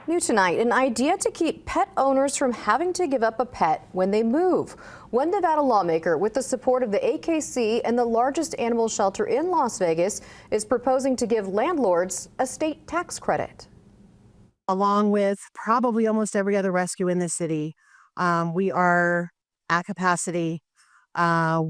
New tonight, an idea to keep pet owners from having to give up a pet when they move. One Nevada lawmaker, with the support of the AKC and the largest animal shelter in Las Vegas, is proposing to give landlords a state tax credit. Along with probably almost every other rescue in the city, we are at capacity. Oh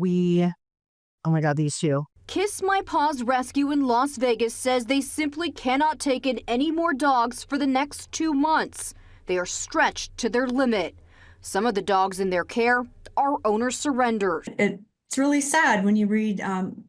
my God, these two. Kiss My Paws Rescue in Las Vegas says they simply cannot take in any more dogs for the next 2 months. They are stretched to their limit. Some of the dogs in their care are owners surrendered. It's really sad when you read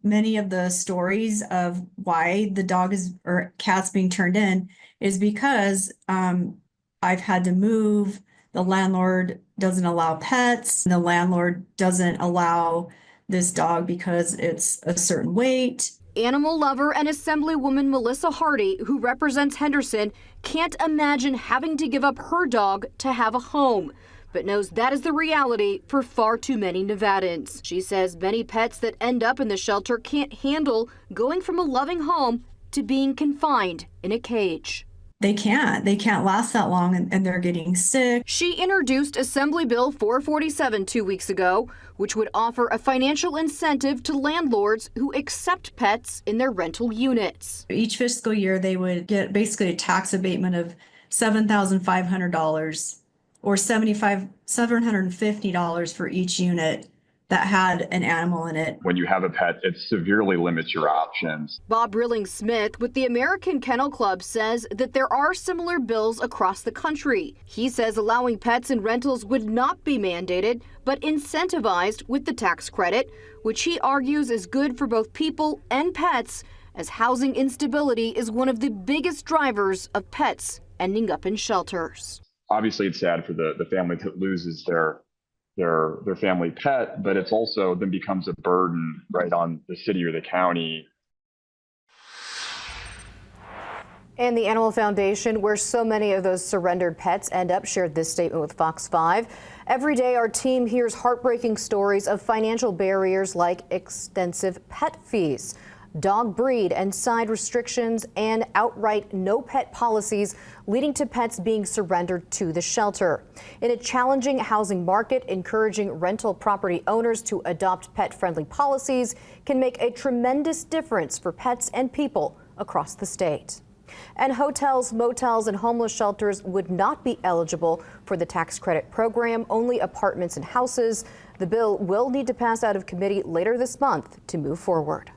many of the stories of why the dog or cat's being turned in is because I've had to move. The landlord doesn't allow pets. The landlord doesn't allow this dog because it's a certain weight. Animal lover and Assemblywoman Melissa Hardy, who represents Henderson, can't imagine having to give up her dog to have a home, but knows that is the reality for far too many Nevadans. She says many pets that end up in the shelter can't handle going from a loving home to being confined in a cage. They can't last that long, and they're getting sick. She introduced Assembly Bill 447 2 weeks ago, which would offer a financial incentive to landlords who accept pets in their rental units. Each fiscal year, they would get basically a tax abatement of $7,500 or $750 for each unit that had an animal in it. When you have a pet, it severely limits your options. Bob Rilling-Smith with the American Kennel Club says that there are similar bills across the country. He says allowing pets in rentals would not be mandated, but incentivized with the tax credit, which he argues is good for both people and pets, as housing instability is one of the biggest drivers of pets ending up in shelters. Obviously, it's sad for the family that loses their family pet, but it's also then becomes a burden right on the city or the county. And the Animal Foundation, where so many of those surrendered pets end up, shared this statement with Fox 5. Every day, our team hears heartbreaking stories of financial barriers like extensive pet fees, dog breed and side restrictions, and outright no pet policies, leading to pets being surrendered to the shelter. In a challenging housing market, encouraging rental property owners to adopt pet-friendly policies can make a tremendous difference for pets and people across the state. And hotels, motels, and homeless shelters would not be eligible for the tax credit program, only apartments and houses. The bill will need to pass out of committee later this month to move forward.